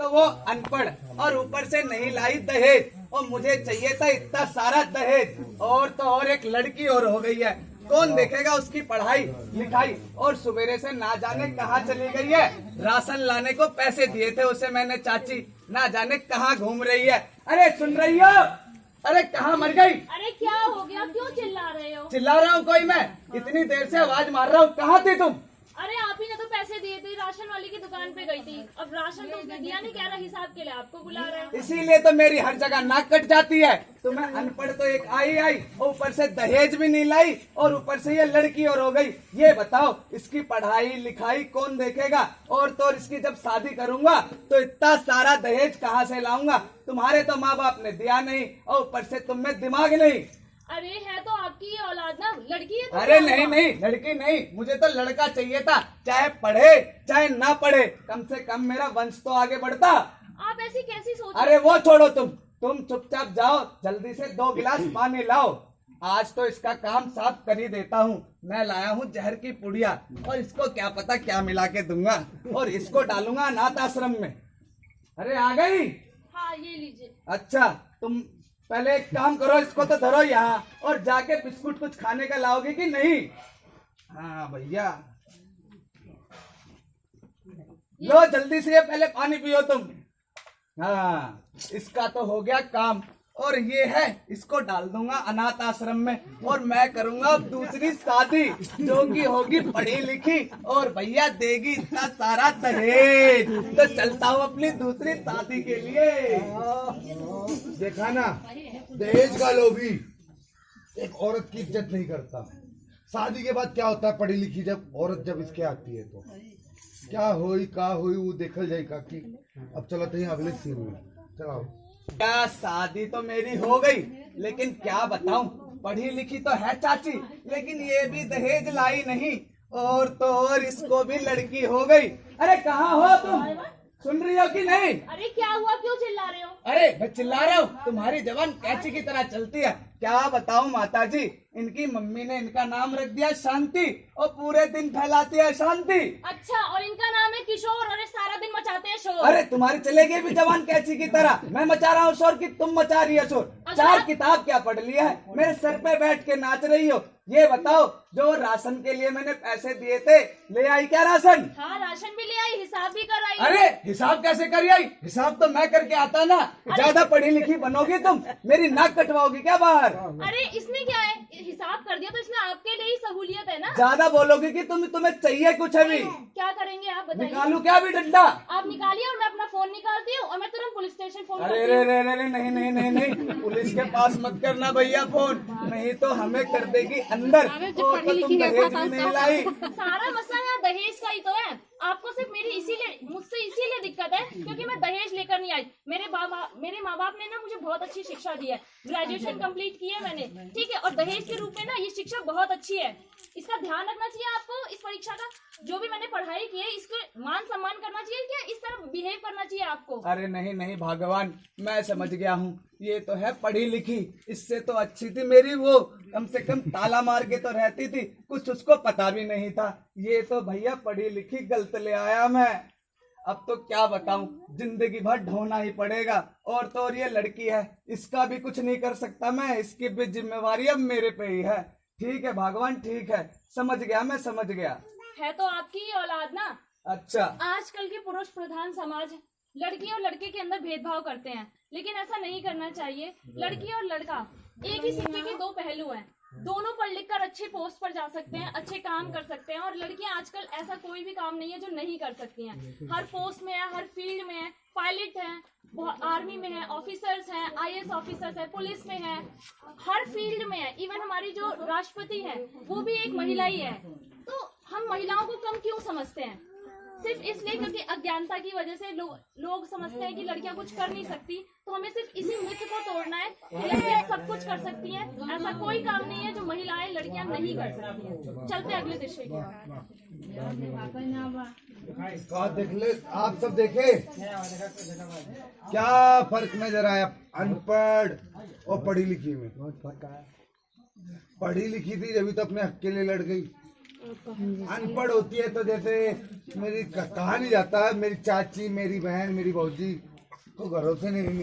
तो वो अनपढ़ और ऊपर से नहीं लाई दहेज, और मुझे चाहिए था इतना सारा दहेज। और तो और एक लड़की और हो गई है, कौन देखेगा उसकी पढ़ाई लिखाई। और सवेरे से ना जाने कहाँ चली गई है, राशन लाने को पैसे दिए थे उसे मैंने चाची, ना जाने कहाँ घूम रही है। अरे सुन रही हो? अरे कहाँ मर गई? अरे क्या हो गया, क्यों चिल्ला रहे हो? चिल्ला रहा हूँ कोई मैं? इतनी देर से आवाज मार रहा हूँ, कहाँ थी तुम? अरे आप ही ने तो पैसे दिए थे, राशन वाली की दुकान पे गई थी। अब राशन तो उसने दिया नहीं, कह रहा हिसाब के लिए आपको बुला रहे हैं। इसीलिए तो मेरी हर जगह नाक कट जाती है। तो मैं अनपढ़ तो एक आई और ऊपर से दहेज भी नहीं लाई, और ऊपर से ये लड़की और हो गई। ये बताओ इसकी पढ़ाई लिखाई कौन देखेगा? और तो और इसकी जब शादी करूंगा तो इतना सारा दहेज कहाँ से लाऊंगा? तुम्हारे तो माँ बाप ने दिया नहीं, और ऊपर से तुम में दिमाग नहीं। अरे है तो आपकी ये औलाद ना, लड़की है तो अरे क्या नहीं हुआ? नहीं, लड़की नहीं, मुझे तो लड़का चाहिए था, चाहे पढ़े चाहे ना पढ़े, कम से कम मेरा वंश तो आगे बढ़ता। आप ऐसी कैसी सोच? अरे वो छोड़ो, तुम चुपचाप जाओ, जल्दी से 2 गिलास पानी लाओ। आज तो इसका काम साफ कर ही देता हूँ। मैं लाया हूँ जहर की पुड़िया, और इसको क्या पता क्या मिला के दूंगा, और इसको डालूंगा अनाथ आश्रम में। अरे आ गई? हाँ ये लीजिए। अच्छा, तुम पहले एक काम करो, इसको तो धरो यहाँ, और जाके बिस्कुट कुछ खाने का लाओगे कि नहीं? हाँ भैया, लो जल्दी से, पहले पानी पियो तुम। हाँ, इसका तो हो गया काम। और ये है, इसको डाल दूंगा अनाथ आश्रम में, और मैं करूंगा अब दूसरी शादी, जो कि होगी पढ़ी लिखी, और भैया देगी इतना सारा दहेज। तो चलता हूँ अपनी दूसरी शादी के लिए। देखा ना, दहेज का लोभी एक औरत की इज्जत नहीं करता। शादी के बाद क्या होता है, पढ़ी लिखी जब औरत जब इसके आती है तो क्या हुई वो देखल जाएगा कि। अब चलो तो अगले सीन में चलाओ। क्या शादी तो मेरी हो गई, लेकिन क्या बताऊं, पढ़ी लिखी तो है चाची, लेकिन ये भी दहेज लाई नहीं, और तो और इसको भी लड़की हो गई। अरे कहाँ हो तुम? सुन रही हो कि नहीं? अरे क्या हुआ, क्यों चिल्ला रहे हो? अरे मैं चिल्ला रहा हूँ, तुम्हारी जबान कैंची की तरह चलती है। क्या बताऊं माता जी, इनकी मम्मी ने इनका नाम रख दिया शांति, और पूरे दिन फैलाती है शांति। अच्छा, और इनका नाम है किशोर, और ये सारा दिन मचाते हैं शोर। अरे तुम्हारी चलेगी भी जबान कैंची की तरह? मैं मचा रहा हूँ शोर कि तुम मचा रही हो शोर? अच्छा। 4 किताब क्या पढ़ लिया है, मेरे सर पे बैठ के नाच रही हो। ये बताओ, जो राशन के लिए मैंने पैसे दिए थे, ले आई क्या राशन? हाँ राशन भी ले आई, हिसाब भी कर आई। अरे हिसाब कैसे कर आई? हिसाब तो मैं करके आता ना। ज्यादा पढ़ी लिखी बनोगी तुम, मेरी नाक कटवाओगी क्या बाहर? अरे इसमें क्या है, हिसाब कर दिया तो इसमें आपके लिए ही सहूलियत है ना। ज्यादा बोलोगी कि तुम्हें चाहिए कुछ अभी? क्या करेंगे आप बताइए? निकालू क्या अभी डंडा? आप निकालिए, और मैं अपना फोन निकालती हूँ, और मैं तुरंत पुलिस स्टेशन फोन अरे करती रे हूँ। रे रे रे, नहीं नहीं नहीं नहीं, पुलिस के पास मत करना भैया फोन, नहीं तो हमें कर देगी अंदर। और तो तुम दहेज भी नहीं लाई। सारा मसला यहाँ दहेज का ही तो है। आपको सिर्फ मुझसे इसीलिए दिक्कत है क्योंकि मैं दहेज लेकर नहीं आई। मेरे माँ बाप ने ना मुझे बहुत अच्छी शिक्षा दी है, ग्रेजुएशन कंप्लीट की है मैंने, ठीक है। और दहेज के रूप में ना ये शिक्षा बहुत अच्छी है, इसका ध्यान रखना चाहिए आपको। इस परीक्षा का जो भी मैंने पढ़ाई की है, इसको मान सम्मान करना चाहिए, क्या इस तरह बिहेव करना चाहिए आपको? अरे नहीं नहीं भगवान, मैं समझ गया हूँ, ये तो है पढ़ी लिखी, इससे तो अच्छी थी मेरी वो, कम से कम ताला मार के तो रहती थी, कुछ उसको पता भी नहीं था। ये तो भैया पढ़ी लिखी गलत ले आया मैं। अब तो क्या बताऊं, जिंदगी भर ढोना ही पड़ेगा। और तो और ये लड़की है, इसका भी कुछ नहीं कर सकता मैं, इसकी भी जिम्मेवारी अब मेरे पे ही है। ठीक है भगवान, ठीक है, समझ गया, मैं समझ गया। है तो आपकी ही औलाद ना। अच्छा, आजकल के पुरुष प्रधान समाज लड़की और लड़के के अंदर भेदभाव करते हैं, लेकिन ऐसा नहीं करना चाहिए। लड़की और लड़का एक ही सिक्के के 2 पहलू हैं। दोनों पढ़ लिख कर अच्छे पोस्ट पर जा सकते हैं, अच्छे काम कर सकते हैं, और लड़कियां आजकल ऐसा कोई भी काम नहीं है जो नहीं कर सकती हैं। हर पोस्ट में है, हर फील्ड में है, पायलट हैं, आर्मी में है, ऑफिसर्स हैं, IAS ऑफिसर्स है, पुलिस में है, हर फील्ड में है। इवन हमारी जो राष्ट्रपति है वो भी एक महिला ही है। तो हम महिलाओं को कम क्यों समझते हैं? सिर्फ इसलिए क्योंकि अज्ञानता की वजह से लोग समझते हैं कि लड़कियां कुछ कर नहीं सकती। तो हमें सिर्फ इसी मिथ को तोड़ना है कि लड़कियां सब कुछ कर सकती हैं। ऐसा कोई काम नहीं है जो महिलाएं लड़कियां नहीं कर सकती हैं। चलते अगले विषय की कहा देख ले, आप सब देखे क्या फर्क नजर आया अनपढ़ और पढ़ी लिखी में? पढ़ी लिखी थी जब तो अपने हक के लिए लड़ गई, अनपढ़ होती है तो जैसे मेरी कहा नहीं जाता है, मेरी चाची, मेरी बहन, मेरी भौजी तो घरों से नहीं